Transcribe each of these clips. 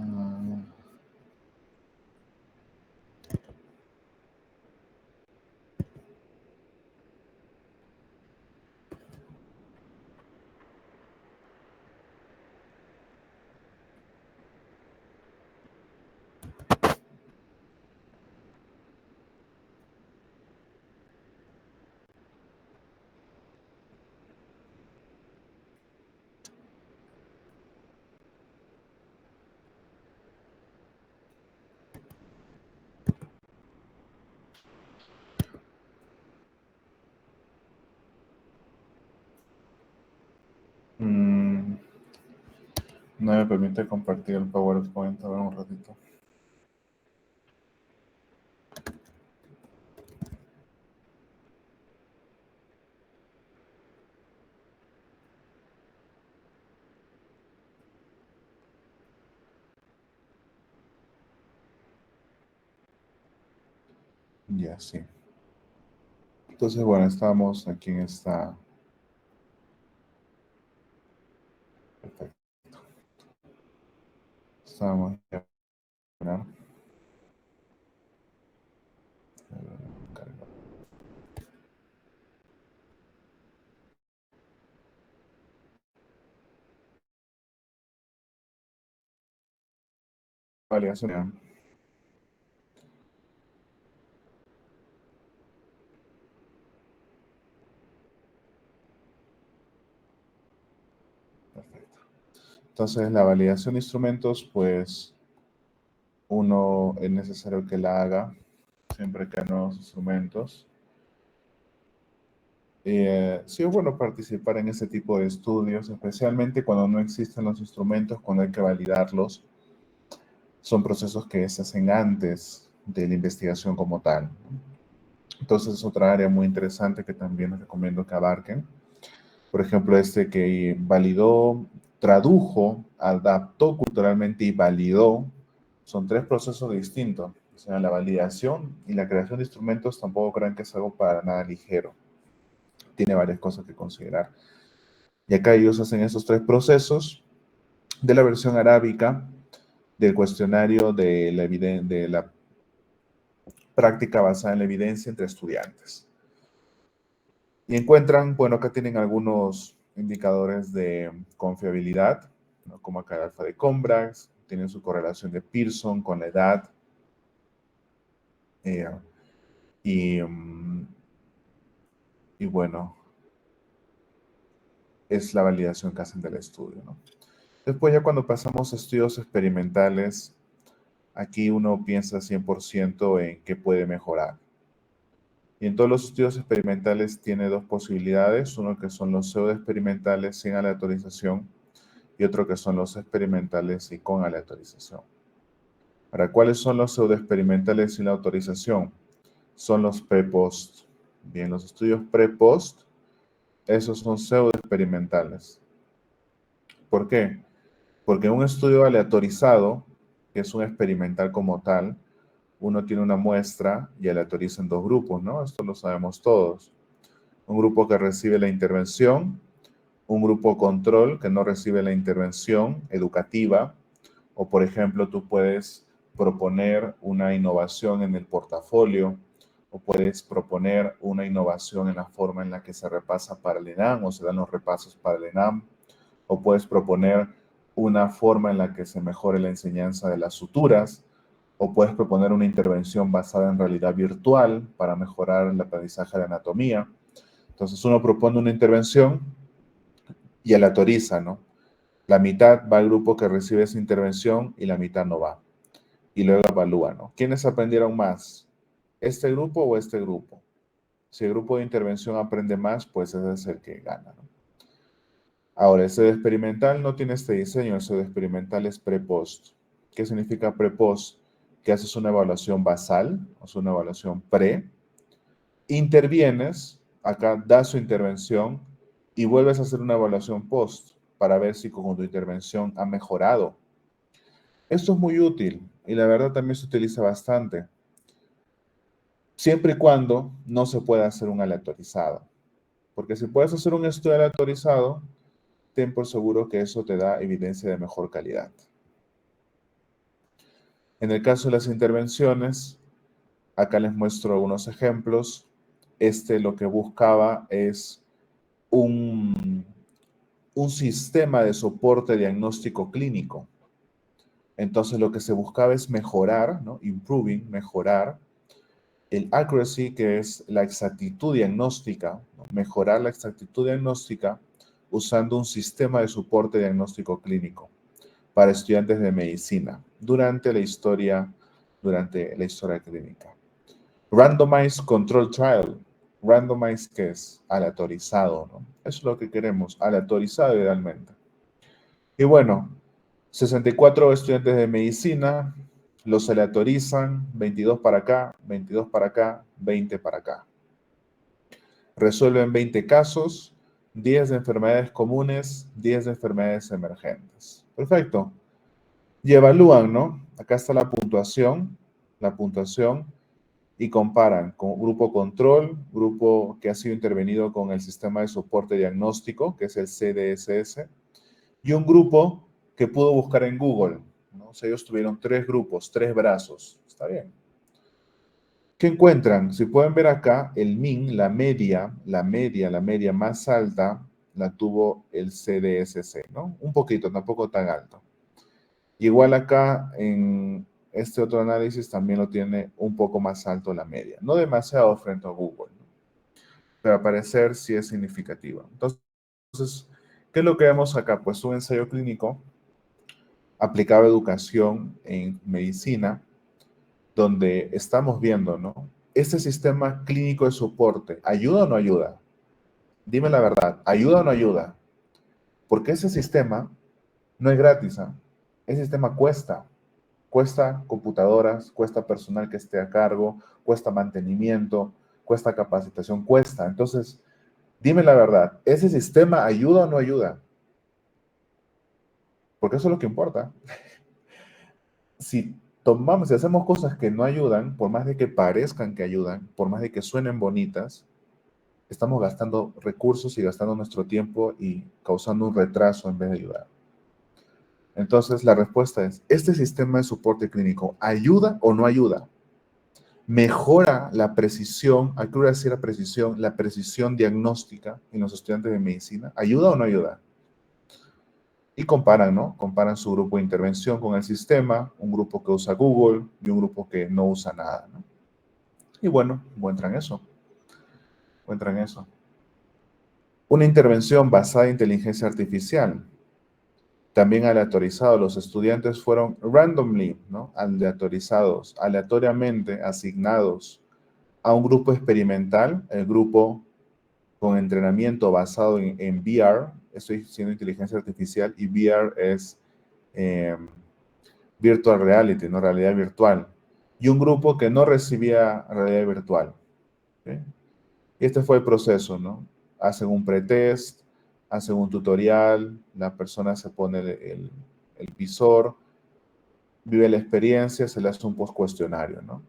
Ah, mm, no me permite compartir el PowerPoint. A ver un ratito. Ya, sí. Entonces, bueno, estamos aquí en esta... Perfecto. Estamos ya. ¿No? Validación. Perfecto. Entonces, la validación de instrumentos, pues uno es necesario que la haga siempre que hay nuevos instrumentos. Sí es bueno participar en ese tipo de estudios, especialmente cuando no existen los instrumentos, cuando hay que validarlos. Son procesos que se hacen antes de la investigación como tal. Entonces es otra área muy interesante que también les recomiendo que abarquen. Por ejemplo, este que validó, tradujo, adaptó culturalmente y validó, son tres procesos distintos. O sea, la validación y la creación de instrumentos tampoco crean que es algo para nada ligero. Tiene varias cosas que considerar. Y acá ellos hacen esos tres procesos de la versión arábica, del cuestionario de la práctica basada en la evidencia entre estudiantes. Y encuentran, bueno, acá tienen algunos indicadores de confiabilidad, ¿no? Como acá el alfa de Combrax, tienen su correlación de Pearson con la edad, eh, y, y bueno, es la validación que hacen del estudio, ¿no? Después ya cuando pasamos a estudios experimentales, aquí uno piensa 100% en qué puede mejorar. Y en todos los estudios experimentales tiene dos posibilidades, uno que son los pseudoexperimentales sin aleatorización y otro que son los experimentales y con aleatorización. Ahora, ¿cuáles son los pseudoexperimentales sin la autorización? Son los pre-post. Bien, los estudios pre-post, esos son pseudoexperimentales. ¿Por qué? Porque un estudio aleatorizado, que es un experimental como tal, uno tiene una muestra y aleatoriza en dos grupos, ¿no? Esto lo sabemos todos. Un grupo que recibe la intervención, un grupo control que no recibe la intervención educativa, o por ejemplo, tú puedes proponer una innovación en el portafolio, o puedes proponer una innovación en la forma en la que se repasa para el ENAM o se dan los repasos para el ENAM, o puedes proponer una forma en la que se mejore la enseñanza de las suturas, o puedes proponer una intervención basada en realidad virtual para mejorar el aprendizaje de anatomía. Entonces uno propone una intervención y aleatoriza, ¿no? La mitad va al grupo que recibe esa intervención y la mitad no va. Y luego evalúa, ¿no? ¿Quiénes aprendieron más? ¿Este grupo o este grupo? Si el grupo de intervención aprende más, pues ese es el que gana, ¿no? Ahora, el pseudo experimental no tiene este diseño, el pseudo experimental es pre-post. ¿Qué significa pre-post? Que haces una evaluación basal, o sea, una evaluación pre, intervienes, acá das su intervención y vuelves a hacer una evaluación post. para ver si con tu intervención ha mejorado. Esto es muy útil y la verdad también se utiliza bastante, siempre y cuando no se pueda hacer un aleatorizado. Porque si puedes hacer un estudio aleatorizado, ten por seguro que eso te da evidencia de mejor calidad. En el caso de las intervenciones, acá les muestro algunos ejemplos. Lo que buscaba es un sistema de soporte diagnóstico clínico. Entonces lo que se buscaba es mejorar, ¿no? Improving, mejorar el accuracy, que es la exactitud diagnóstica, ¿no? Mejorar la exactitud diagnóstica usando un sistema de soporte diagnóstico clínico para estudiantes de medicina durante la historia clínica. Randomized Control Trial. Randomized, ¿qué es? Aleatorizado, ¿no? Eso es lo que queremos, aleatorizado idealmente. Y bueno, 64 estudiantes de medicina, los aleatorizan, 22 para acá, 22 para acá, 20 para acá. Resuelven 20 casos, 10 de enfermedades comunes, 10 de enfermedades emergentes. Perfecto. Y evalúan, ¿no? Acá está la puntuación, y comparan con grupo control, grupo que ha sido intervenido con el sistema de soporte diagnóstico, que es el CDSS, y un grupo que pudo buscar en Google, ¿no? O sea, ellos tuvieron 3 grupos, 3 brazos. Está bien. ¿Qué encuentran? Si pueden ver acá, el min, la media más alta, la tuvo el CDSC, ¿no? Un poquito, tampoco tan alto. Igual acá en este otro análisis también lo tiene un poco más alto la media. No demasiado frente a Google, ¿no? Pero al parecer sí es significativa. Entonces, ¿qué es lo que vemos acá? Pues un ensayo clínico aplicado a educación en medicina, donde estamos viendo, ¿no? Este sistema clínico de soporte, ¿ayuda o no ayuda? Dime la verdad, ¿ayuda o no ayuda? Porque ese sistema no es gratis, ¿eh? Ese sistema cuesta. Cuesta computadoras, cuesta personal que esté a cargo, cuesta mantenimiento, cuesta capacitación, cuesta. Entonces, dime la verdad, ¿ese sistema ayuda o no ayuda? Porque eso es lo que importa. Si hacemos cosas que no ayudan, por más de que parezcan que ayudan, por más de que suenen bonitas, estamos gastando recursos y gastando nuestro tiempo y causando un retraso en vez de ayudar. Entonces, la respuesta es, ¿este sistema de soporte clínico ayuda o no ayuda? ¿Mejora la precisión, accuracy, la precisión diagnóstica en los estudiantes de medicina? ¿Ayuda o no ayuda? Y comparan, ¿no? Comparan su grupo de intervención con el sistema, un grupo que usa Google y un grupo que no usa nada, ¿no? Y bueno, encuentran eso. Encuentran eso. Una intervención basada en inteligencia artificial. También aleatorizado. Los estudiantes fueron randomly, ¿no? Aleatorizados, aleatoriamente asignados a un grupo experimental, el grupo con entrenamiento basado en VR. Estoy diciendo inteligencia artificial y VR es eh, virtual reality, ¿no? Realidad virtual. Y un grupo que no recibía realidad virtual. ¿Sí? Y este fue el proceso, ¿no? Hacen un pretest, hacen un tutorial, la persona se pone el visor, vive la experiencia, se le hace un post cuestionario, ¿no?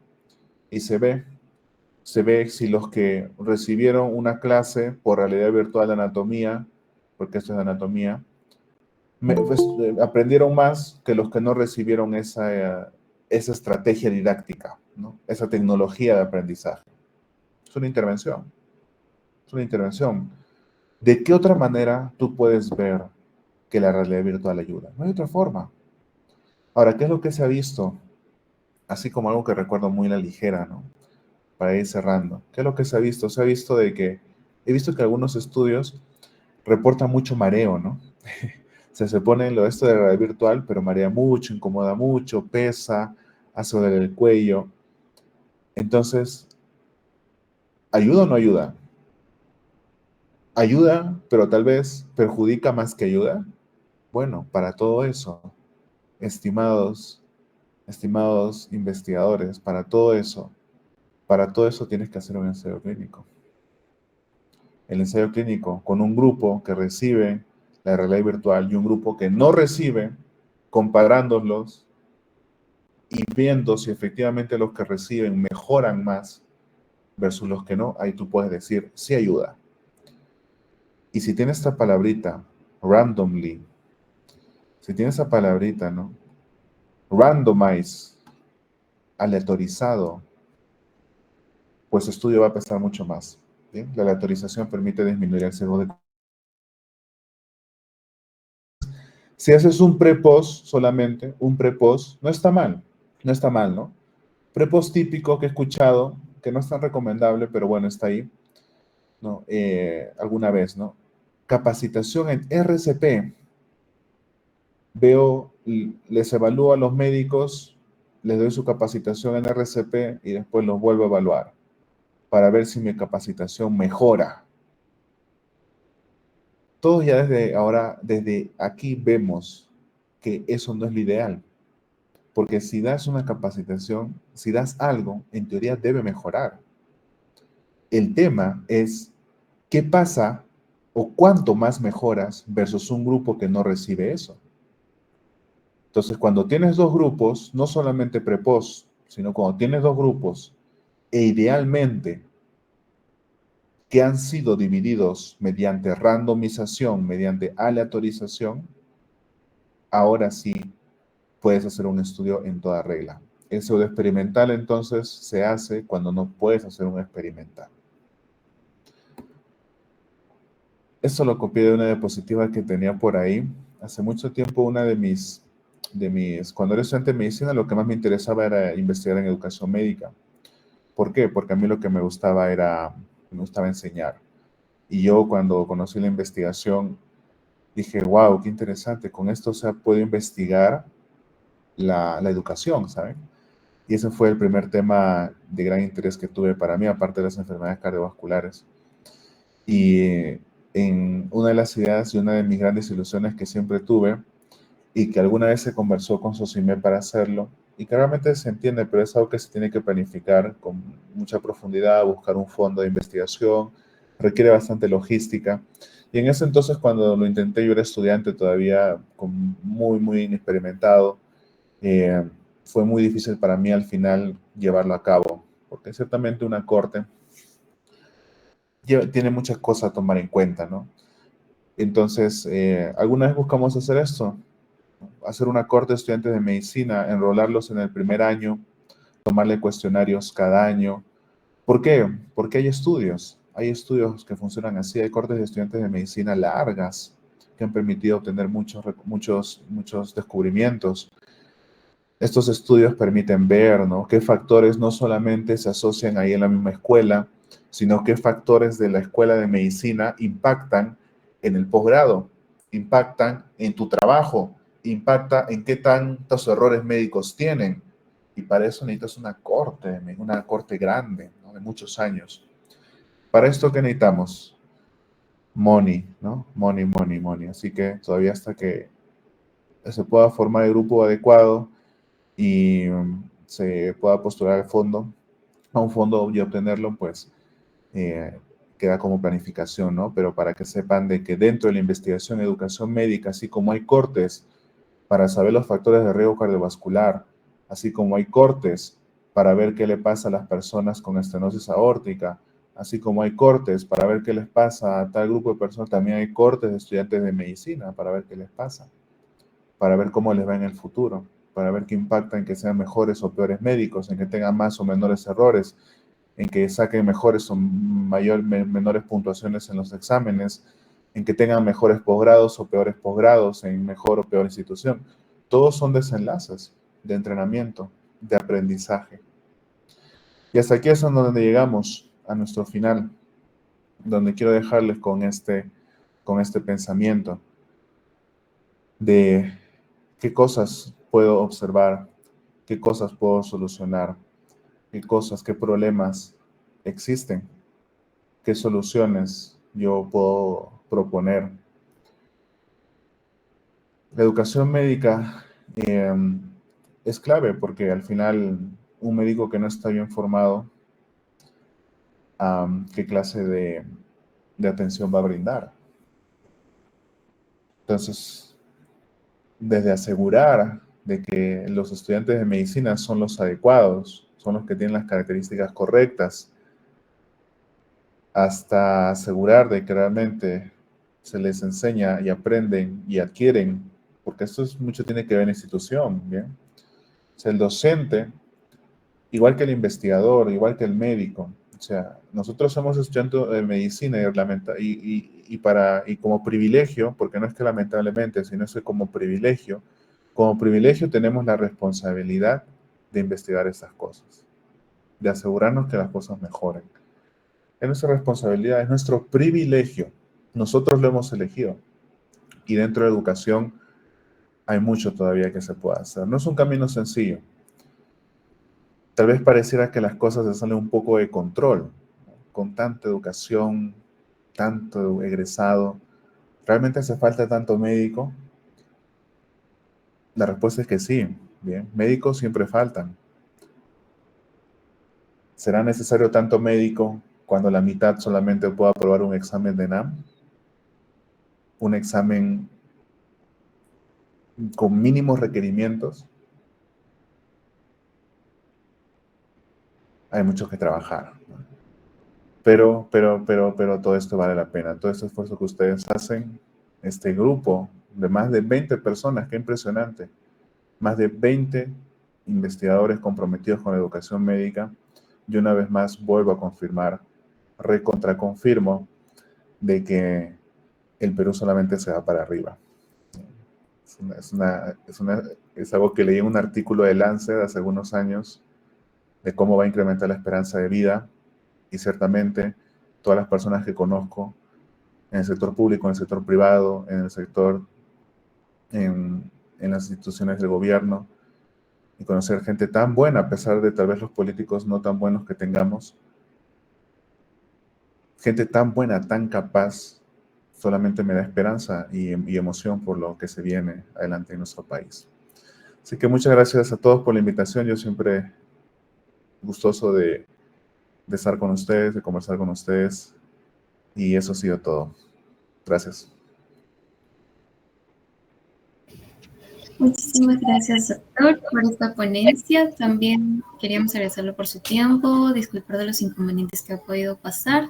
Y se ve si los que recibieron una clase por realidad virtual de anatomía, porque esto es de anatomía, aprendieron más que los que no recibieron esa estrategia didáctica, ¿no? Esa tecnología de aprendizaje. Es una intervención. Es una intervención. ¿De qué otra manera tú puedes ver que la realidad virtual ayuda? No hay otra forma. Ahora, ¿qué es lo que se ha visto? Así como algo que recuerdo muy a la ligera, ¿no? Para ir cerrando. ¿Qué es lo que se ha visto? Se ha visto he visto que algunos estudios reportan mucho mareo, ¿no? O sea, se pone esto de realidad virtual, pero marea mucho, incomoda mucho, pesa, hace doler el cuello. Entonces, ¿ayuda o no ayuda? ¿Ayuda, pero tal vez perjudica más que ayuda? Bueno, para todo eso, estimados, estimados investigadores, para todo eso tienes que hacer un ensayo clínico. El ensayo clínico con un grupo que recibe la realidad virtual, y un grupo que no recibe, comparándolos y viendo si efectivamente los que reciben mejoran más versus los que no, ahí tú puedes decir, sí ayuda. Y si tiene esta palabrita, randomly, si tiene esa palabrita, ¿no? Randomize, aleatorizado, pues el estudio va a pesar mucho más. ¿Bien? La aleatorización permite disminuir el sesgo de... Si haces un pre-post solamente, un pre-post, no está mal, no está mal, ¿no? Pre-post típico que he escuchado, que no es tan recomendable, pero bueno, está ahí, ¿no? Alguna vez, ¿no? Capacitación en RCP. Veo, les evalúo a los médicos, les doy su capacitación en RCP y después los vuelvo a evaluar para ver si mi capacitación mejora. Todos ya desde ahora, desde aquí vemos que eso no es lo ideal, porque si das una capacitación, si das algo, en teoría debe mejorar. El tema es qué pasa o cuánto más mejoras versus un grupo que no recibe eso. Entonces, cuando tienes dos grupos, no solamente prepost, sino cuando tienes dos grupos, e idealmente que han sido divididos mediante randomización, mediante aleatorización, ahora sí puedes hacer un estudio en toda regla. El pseudoexperimental entonces se hace cuando no puedes hacer un experimental. Esto lo copié de una diapositiva que tenía por ahí. Hace mucho tiempo una cuando era estudiante de medicina, lo que más me interesaba era investigar en educación médica. ¿Por qué? Porque a mí lo que me gustaba enseñar. Y yo cuando conocí la investigación, dije, wow, qué interesante, con esto se puede investigar la educación, ¿saben? Y ese fue el primer tema de gran interés que tuve para mí, aparte de las enfermedades cardiovasculares. Y en una de las ideas y una de mis grandes ilusiones que siempre tuve, y que alguna vez se conversó con Sosime para hacerlo, y que realmente se entiende, pero es algo que se tiene que planificar con mucha profundidad, buscar un fondo de investigación, requiere bastante logística. Y en ese entonces, cuando lo intenté, yo era estudiante todavía, muy inexperimentado, eh, fue muy difícil para mí al final llevarlo a cabo, porque ciertamente una corte tiene muchas cosas a tomar en cuenta, ¿no? Entonces, ¿alguna vez buscamos hacer esto? Hacer una corte de estudiantes de medicina, enrolarlos en el primer año, tomarle cuestionarios cada año. ¿Por qué? Porque hay estudios que funcionan así, hay cortes de estudiantes de medicina largas que han permitido obtener muchos descubrimientos. Estos estudios permiten ver, ¿no?, qué factores no solamente se asocian ahí en la misma escuela, sino qué factores de la escuela de medicina impactan en el posgrado, impactan en tu trabajo, impacta en qué tantos errores médicos tienen. Y para eso necesitas una corte grande, ¿no?, de muchos años. Para esto, ¿qué necesitamos? Money, ¿no? Money. Así que todavía hasta que se pueda formar el grupo adecuado y se pueda postular a un fondo y obtenerlo, pues eh, queda como planificación, ¿no? Pero para que sepan de que dentro de la investigación en educación médica, así como hay cortes para saber los factores de riesgo cardiovascular, así como hay cortes para ver qué le pasa a las personas con estenosis aórtica, así como hay cortes para ver qué les pasa a tal grupo de personas, también hay cortes de estudiantes de medicina para ver qué les pasa, para ver cómo les va en el futuro, para ver qué impacta en que sean mejores o peores médicos, en que tengan más o menores errores, en que saquen mejores o menores puntuaciones en los exámenes, en que tengan mejores posgrados o peores posgrados, en mejor o peor institución. Todos son desenlaces de entrenamiento, de aprendizaje. Y hasta aquí es donde llegamos a nuestro final, donde quiero dejarles con este pensamiento de qué cosas puedo observar, qué cosas puedo solucionar, qué problemas existen, qué soluciones yo puedo proponer. La educación médica eh, es clave porque al final un médico que no está bien formado, ¿qué clase de atención va a brindar? Entonces, desde asegurar de que los estudiantes de medicina son los adecuados, son los que tienen las características correctas, hasta asegurar de que realmente se les enseña y aprenden y adquieren, porque esto es, mucho tiene que ver en la institución, ¿bien? O sea, el docente, igual que el investigador, igual que el médico, o sea, nosotros somos estudiantes de medicina y como privilegio, porque no es que lamentablemente, sino es que como privilegio tenemos la responsabilidad de investigar estas cosas, de asegurarnos que las cosas mejoren. Es nuestra responsabilidad, es nuestro privilegio. Nosotros lo hemos elegido. Y dentro de educación hay mucho todavía que se puede hacer. No es un camino sencillo. Tal vez pareciera que las cosas se salen un poco de control, ¿no? Con tanta educación, tanto egresado. ¿Realmente hace falta tanto médico? La respuesta es que sí. Bien, médicos siempre faltan. ¿Será necesario tanto médico cuando la mitad solamente pueda aprobar un examen de NAM? Un examen con mínimos requerimientos. Hay mucho que trabajar, ¿no? Pero todo esto vale la pena. Todo este esfuerzo que ustedes hacen, este grupo de más de 20 personas, qué impresionante. Más de 20 investigadores comprometidos con la educación médica. Y una vez más vuelvo a confirmar, recontraconfirmo, de que el Perú solamente se va para arriba. Es algo que leí en un artículo de Lancet hace algunos años, de cómo va a incrementar la esperanza de vida, y ciertamente todas las personas que conozco en el sector público, en el sector privado, en el sector, en las instituciones del gobierno, y conocer gente tan buena, a pesar de tal vez los políticos no tan buenos que tengamos, gente tan buena, tan capaz, solamente me da esperanza y emoción por lo que se viene adelante en nuestro país. Así que muchas gracias a todos por la invitación. Yo siempre gustoso de estar con ustedes, de conversar con ustedes. Y eso ha sido todo. Gracias. Muchísimas gracias, doctor, por esta ponencia. También queríamos agradecerlo por su tiempo, disculpar de los inconvenientes que ha podido pasar.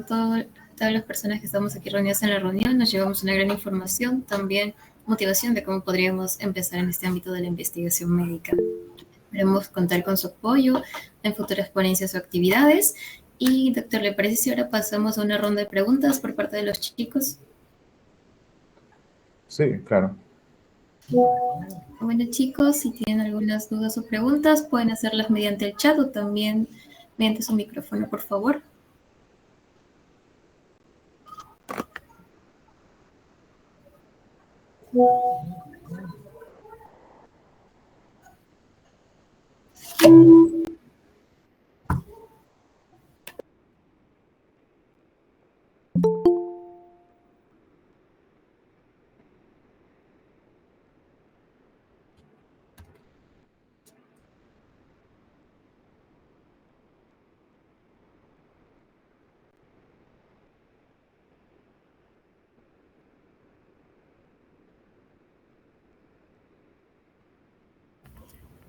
Todas las personas que estamos aquí reunidas en la reunión nos llevamos una gran información, también motivación de cómo podríamos empezar en este ámbito de la investigación médica. Esperemos contar con su apoyo en futuras ponencias o actividades. Y, doctor, ¿le parece si ahora pasamos a una ronda de preguntas por parte de los chicos? Sí, claro. Bueno, chicos, si tienen algunas dudas o preguntas, pueden hacerlas mediante el chat o también mediante su micrófono, por favor.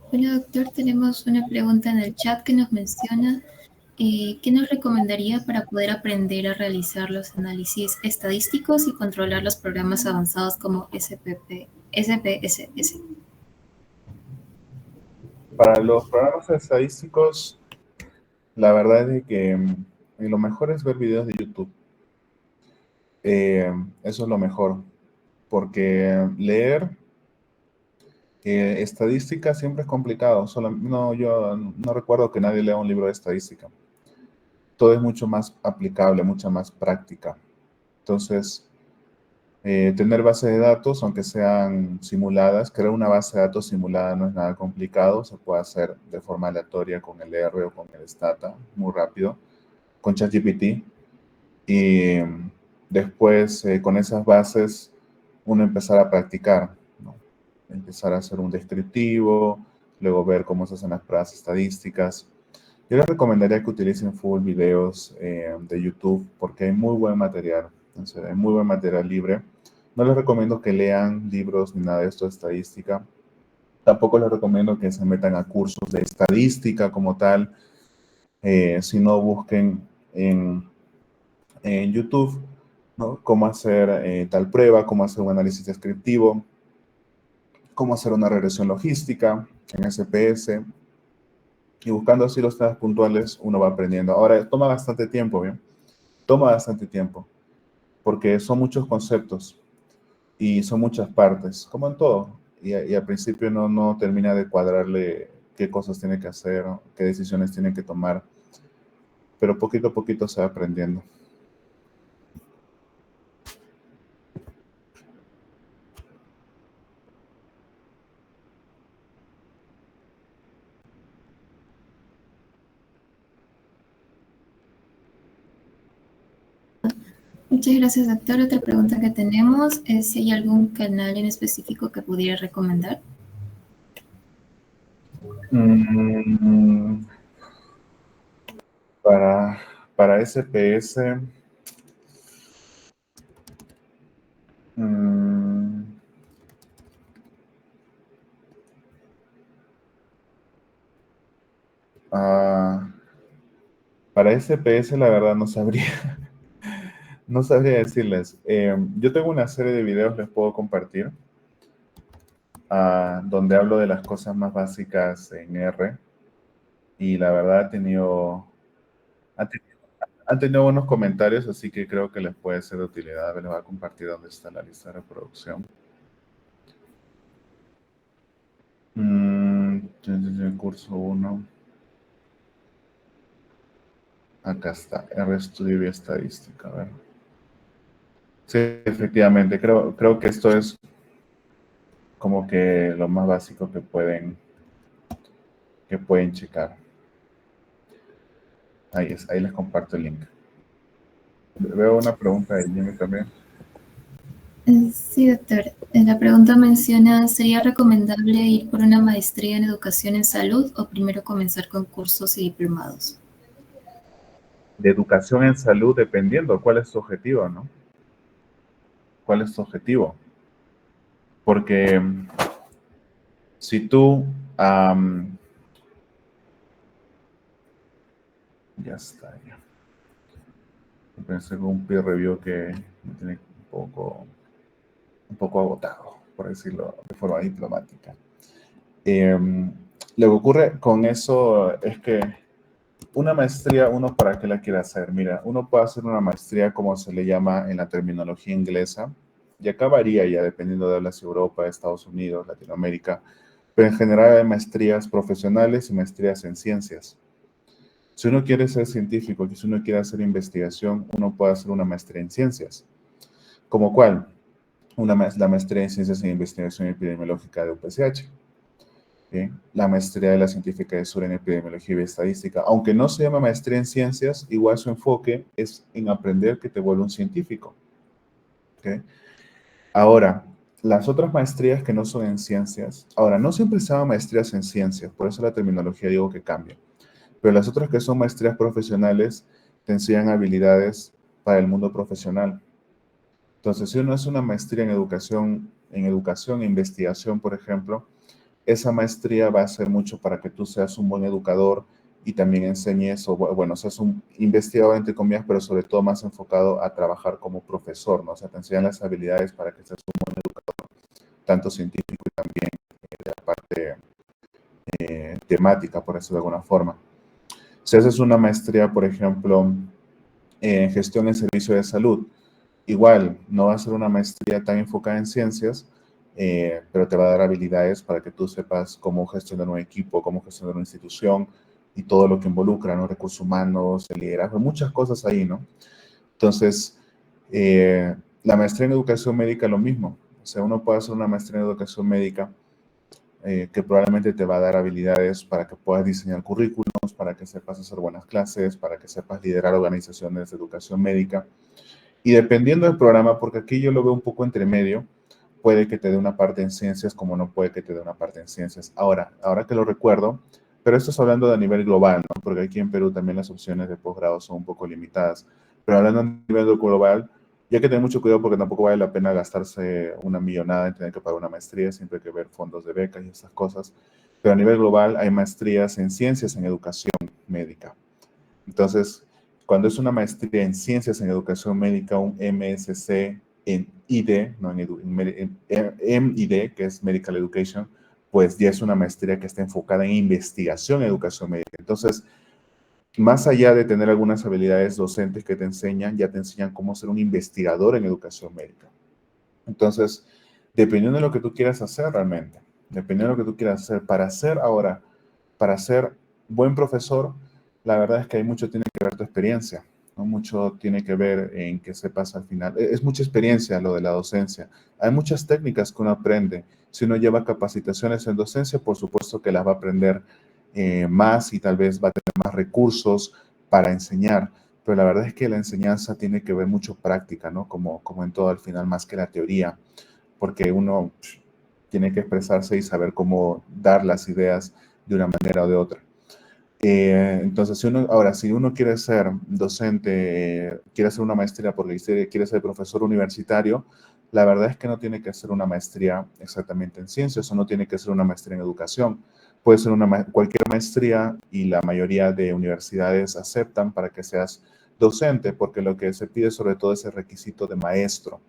Bueno, doctor, tenemos una pregunta en el chat que nos menciona ¿qué nos recomendaría para poder aprender a realizar los análisis estadísticos y controlar los programas avanzados como SPSS? Para los programas estadísticos, la verdad es de que lo mejor es ver videos de YouTube. Eso es lo mejor, porque leer estadística siempre es complicado. No, yo no recuerdo que nadie lea un libro de estadística. Todo es mucho más aplicable, mucha más práctica. Entonces, tener bases de datos, aunque sean simuladas, crear una base de datos simulada no es nada complicado. Se puede hacer de forma aleatoria con el R o con el Stata, muy rápido, con ChatGPT. Y después, con esas bases, uno empezar a practicar, ¿no? Empezar a hacer un descriptivo, luego ver cómo se hacen las pruebas estadísticas. Yo les recomendaría que utilicen full videos de YouTube porque hay muy buen material, hay muy buen material libre. No les recomiendo que lean libros ni nada de esto de estadística. Tampoco les recomiendo que se metan a cursos de estadística como tal. Si no, busquen en YouTube, ¿no? Cómo hacer tal prueba, cómo hacer un análisis descriptivo, cómo hacer una regresión logística en SPS. Y buscando así los temas puntuales, uno va aprendiendo. Ahora, toma bastante tiempo, ¿bien? Toma bastante tiempo, porque son muchos conceptos y son muchas partes, como en todo. Y al principio no termina de cuadrarle qué cosas tiene que hacer, qué decisiones tiene que tomar, pero poquito a poquito se va aprendiendo. Muchas gracias, doctor. Otra pregunta que tenemos es si hay algún canal en específico que pudiera recomendar. Mm, para, para SPS, mm, ah, para SPS la verdad no sabría, no sabría decirles. Yo tengo una serie de videos, les puedo compartir, donde hablo de las cosas más básicas en R y la verdad ha tenido, han tenido buenos comentarios, así que creo que les puede ser de utilidad. Les voy a compartir dónde está la lista de reproducción. Curso 1. Acá está, RStudio y estadística. A ver. Sí, efectivamente, creo que esto es como que lo más básico que pueden checar. Ahí les comparto el link. Veo una pregunta de Jimmy también. Sí, doctor. La pregunta menciona, ¿sería recomendable ir por una maestría en educación en salud o primero comenzar con cursos y diplomados? De educación en salud, dependiendo cuál es su objetivo, ¿no? ¿Cuál es tu objetivo? Porque si tú, ya está, ya. Pensé con un peer review que me tiene un poco agotado, por decirlo de forma diplomática. Lo que ocurre con eso es que una maestría, uno para qué la quiere hacer. Mira, uno puede hacer una maestría como se le llama en la terminología inglesa, y acá varía ya dependiendo de las Europa, Estados Unidos, Latinoamérica, pero en general hay maestrías profesionales y maestrías en ciencias. Si uno quiere ser científico, si uno quiere hacer investigación, uno puede hacer una maestría en ciencias. ¿Como cuál? La maestría en ciencias e investigación epidemiológica de UPCH. ¿Sí? La maestría de la científica de Sur en epidemiología y estadística. Aunque no se llama maestría en ciencias, igual su enfoque es en aprender que te vuelve un científico. ¿Okay? Ahora, las otras maestrías que no son en ciencias, ahora, no siempre se llaman maestrías en ciencias, por eso la terminología digo que cambia. Pero las otras que son maestrías profesionales te enseñan habilidades para el mundo profesional. Entonces, si uno hace una maestría en educación e investigación, por ejemplo, esa maestría va a ser mucho para que tú seas un buen educador y también enseñes, o bueno, seas un investigador, entre comillas, pero sobre todo más enfocado a trabajar como profesor, ¿no? O sea, te enseñan las habilidades para que seas un buen educador, tanto científico y también de la parte temática, por eso de alguna forma. Si haces una maestría, por ejemplo, en gestión en servicio de salud, igual, no va a ser una maestría tan enfocada en ciencias, pero te va a dar habilidades para que tú sepas cómo gestionar un equipo, cómo gestionar una institución y todo lo que involucra, ¿no? Recursos humanos, el liderazgo, muchas cosas ahí, ¿no? Entonces, la maestría en educación médica lo mismo. O sea, uno puede hacer una maestría en educación médica que probablemente te va a dar habilidades para que puedas diseñar currículums, para que sepas hacer buenas clases, para que sepas liderar organizaciones de educación médica. Y dependiendo del programa, porque aquí yo lo veo un poco entre medio, puede que te dé una parte en ciencias como no puede que te dé una parte en ciencias. Ahora que lo recuerdo, pero esto es hablando de a nivel global, ¿no? Porque aquí en Perú también las opciones de posgrado son un poco limitadas. Pero hablando a nivel global, Y hay que tener mucho cuidado porque tampoco vale la pena gastarse una millonada en tener que pagar una maestría, siempre hay que ver fondos de becas y esas cosas. Pero a nivel global hay maestrías en ciencias en educación médica. Entonces, cuando es una maestría en ciencias en educación médica, un MSc en ID, no en MID, que es Medical Education, pues ya es una maestría que está enfocada en investigación en educación médica. Entonces, más allá de tener algunas habilidades docentes que te enseñan, ya te enseñan cómo ser un investigador en educación médica. Entonces, dependiendo de lo que tú quieras hacer realmente, dependiendo de lo que tú quieras hacer, para ser buen profesor, la verdad es que hay mucho tiene que ver tu experiencia, ¿no? Mucho tiene que ver en que sepas al final. Es mucha experiencia lo de la docencia. Hay muchas técnicas que uno aprende. Si uno lleva capacitaciones en docencia, por supuesto que las va a aprender más y tal vez va a tener más recursos para enseñar. Pero la verdad es que la enseñanza tiene que ver mucho práctica, ¿no? Como en todo al final, más que la teoría, porque uno tiene que expresarse y saber cómo dar las ideas de una manera o de otra. Entonces, si uno quiere ser docente, quiere hacer una maestría porque quiere ser profesor universitario, la verdad es que no tiene que hacer una maestría exactamente en ciencias o no tiene que ser una maestría en educación. Puede ser cualquier maestría y la mayoría de universidades aceptan para que seas docente porque lo que se pide sobre todo es el requisito de maestro,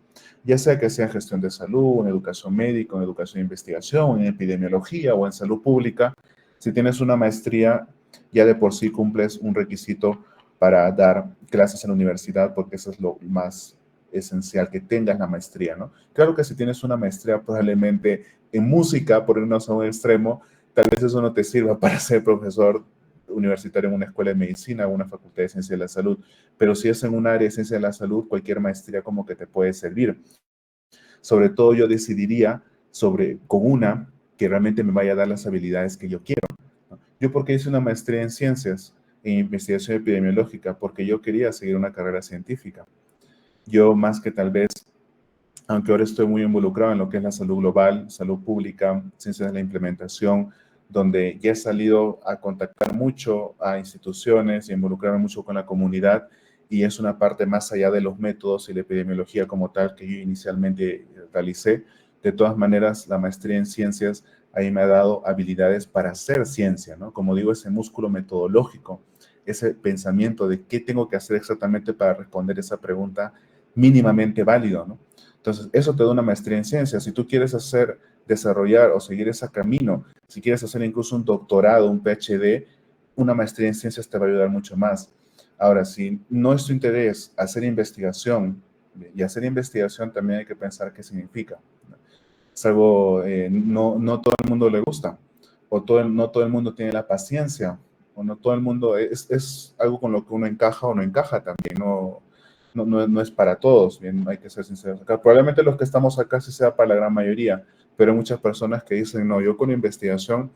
ya sea que sea en gestión de salud, en educación médica, en educación de investigación, en epidemiología o en salud pública. Si tienes una maestría, ya de por sí cumples un requisito para dar clases en la universidad, porque eso es lo más esencial, que tengas la maestría, ¿no? Claro que si tienes una maestría probablemente en música, por irnos a un extremo, tal vez eso no te sirva para ser profesor universitario en una escuela de medicina o una facultad de ciencia de la salud, pero si es en un área de ciencia de la salud, cualquier maestría como que te puede servir. Sobre todo yo decidiría con una que realmente me vaya a dar las habilidades que yo quiero. Yo porque hice una maestría en ciencias, en investigación epidemiológica, porque yo quería seguir una carrera científica. Yo más que tal vez, aunque ahora estoy muy involucrado en lo que es la salud global, salud pública, ciencias de la implementación, donde ya he salido a contactar mucho a instituciones y involucrarme mucho con la comunidad, y es una parte más allá de los métodos y la epidemiología como tal que yo inicialmente realicé. De todas maneras, la maestría en ciencias ahí me ha dado habilidades para hacer ciencia, ¿no? Como digo, ese músculo metodológico, ese pensamiento de qué tengo que hacer exactamente para responder esa pregunta mínimamente válido, ¿no? Entonces, eso te da una maestría en ciencias. Si tú quieres desarrollar o seguir ese camino, si quieres hacer incluso un doctorado, un PhD, una maestría en ciencias te va a ayudar mucho más. Ahora, si no es tu interés hacer investigación, y hacer investigación también hay que pensar qué significa. Es algo, no todo el mundo le gusta, o no todo el mundo tiene la paciencia, o no todo el mundo, es algo con lo que uno encaja o no encaja también, no es para todos, bien, hay que ser sinceros acá. Probablemente los que estamos acá sí sea para la gran mayoría, pero hay muchas personas que dicen, no, yo con investigación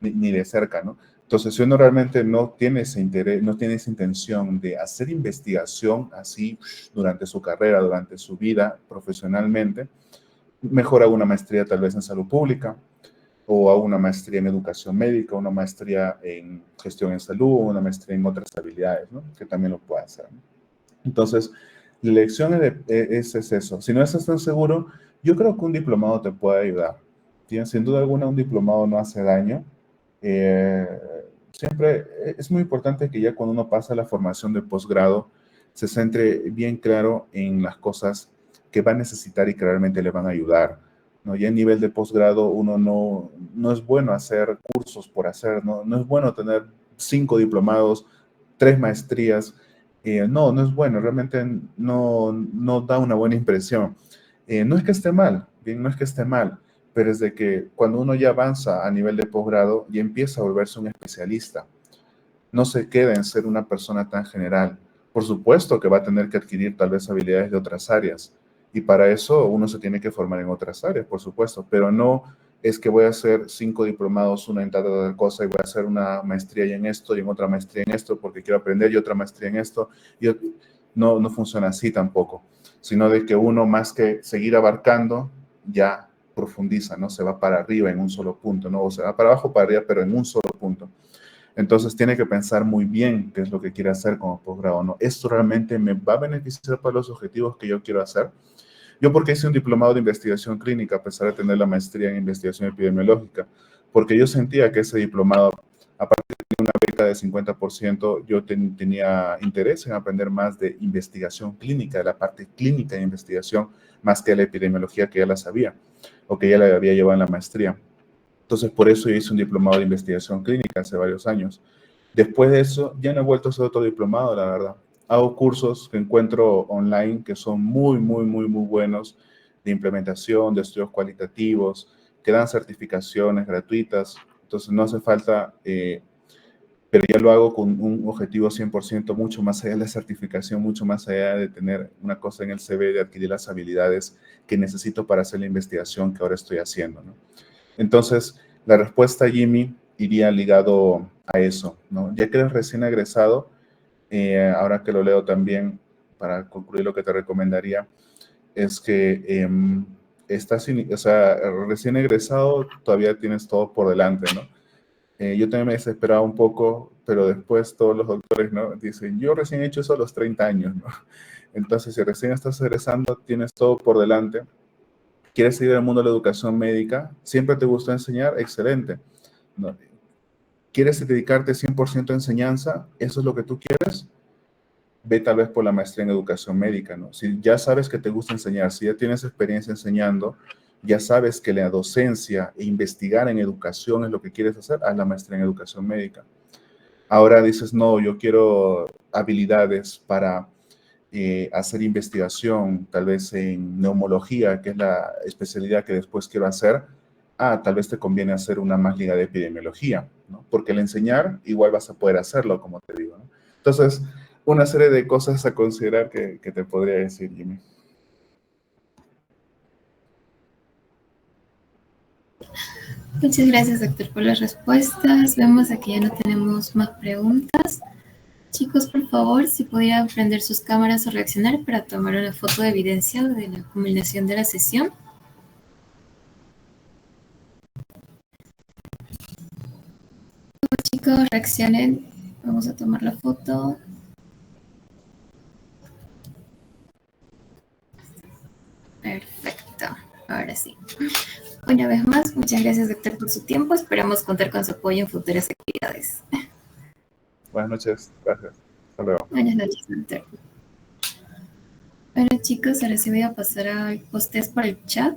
ni de cerca, ¿no? Entonces, si uno realmente no tiene ese interés, no tiene esa intención de hacer investigación así durante su carrera, durante su vida profesionalmente, mejor haga una maestría tal vez en salud pública, o haga una maestría en educación médica, una maestría en gestión en salud, o una maestría en otras habilidades, ¿no? Que también lo pueda hacer, ¿no? Entonces, la elección es eso. Si no estás tan seguro, yo creo que un diplomado te puede ayudar. Sin duda alguna, un diplomado no hace daño. Eh, Siempre es muy importante que ya cuando uno pasa la formación de posgrado, se centre bien claro en las cosas que va a necesitar y que realmente le van a ayudar, ¿no? Ya a nivel de posgrado, uno no es bueno hacer cursos por hacer, ¿no? No es bueno tener 5 diplomados, 3 maestrías, no es bueno, realmente no da una buena impresión. No es que esté mal, bien, no es que esté mal, pero es de que cuando uno ya avanza a nivel de posgrado, ya empieza a volverse un especialista. No se queda en ser una persona tan general. Por supuesto que va a tener que adquirir tal vez habilidades de otras áreas, y para eso uno se tiene que formar en otras áreas, por supuesto, pero no es que voy a hacer 5 diplomados, una en tal cosa, y voy a hacer una maestría en esto y en otra maestría en esto porque quiero aprender y otra maestría en esto. Y no funciona así tampoco, sino de que uno más que seguir abarcando, ya profundiza, ¿no? Se va para arriba en un solo punto, ¿no? O se va para abajo, para arriba, pero en un solo punto. Entonces tiene que pensar muy bien qué es lo que quiere hacer como posgrado, ¿no? ¿Esto realmente me va a beneficiar para los objetivos que yo quiero hacer? Yo porque hice un diplomado de investigación clínica, a pesar de tener la maestría en investigación epidemiológica, porque yo sentía que ese diplomado, aparte de una beca de 50%, yo tenía interés en aprender más de investigación clínica, de la parte clínica de investigación, más que de la epidemiología que ya la sabía, o que ya la había llevado en la maestría. Entonces, por eso yo hice un diplomado de investigación clínica hace varios años. Después de eso, ya no he vuelto a hacer otro diplomado, la verdad. Hago cursos que encuentro online que son muy, muy, muy, muy buenos de implementación, de estudios cualitativos, que dan certificaciones gratuitas. Entonces, no hace falta, pero ya lo hago con un objetivo 100% mucho más allá de la certificación, mucho más allá de tener una cosa en el CV, de adquirir las habilidades que necesito para hacer la investigación que ahora estoy haciendo, ¿no? Entonces, la respuesta, Jimmy, iría ligado a eso, ¿no? Ya que eres recién egresado, ahora que lo leo también, para concluir lo que te recomendaría, es que o sea, recién egresado, todavía tienes todo por delante, ¿no? Yo también me desesperaba un poco, pero después todos los doctores, ¿no? Dicen, yo recién he hecho eso a los 30 años, ¿no? Entonces, si recién estás egresando, tienes todo por delante. ¿Quieres seguir en el mundo de la educación médica? ¿Siempre te gustó enseñar? Excelente. ¿No? ¿Quieres dedicarte 100% a enseñanza? ¿Eso es lo que tú quieres? Ve tal vez por la maestría en educación médica, ¿no? Si ya sabes que te gusta enseñar, si ya tienes experiencia enseñando, ya sabes que la docencia e investigar en educación es lo que quieres hacer, haz la maestría en educación médica. Ahora dices, no, yo quiero habilidades para hacer investigación, tal vez en neumología, que es la especialidad que después quiero hacer. Tal vez te conviene hacer una más ligada de epidemiología, ¿no? Porque el enseñar igual vas a poder hacerlo, como te digo, ¿no? Entonces, una serie de cosas a considerar que te podría decir, Jimmy. Muchas gracias, doctor, por las respuestas. Vemos aquí ya no tenemos más preguntas. Chicos, por favor, si pudieran prender sus cámaras o reaccionar para tomar una foto de evidencia de la culminación de la sesión. Chicos, reaccionen. Vamos a tomar la foto. Perfecto. Ahora sí. Una vez más, muchas gracias, doctor, por su tiempo. Esperamos contar con su apoyo en futuras actividades. Buenas noches. Gracias. Hasta luego. Buenas noches, doctor. Bueno, chicos, ahora sí voy a pasar al post-test por el chat.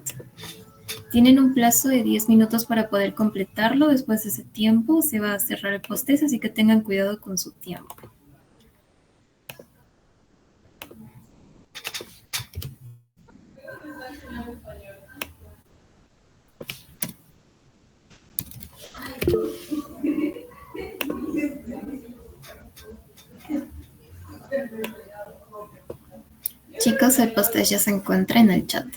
Tienen un plazo de 10 minutos para poder completarlo. Después de ese tiempo se va a cerrar el post-test, así que tengan cuidado con su tiempo. Chicos, el post-test ya se encuentra en el chat.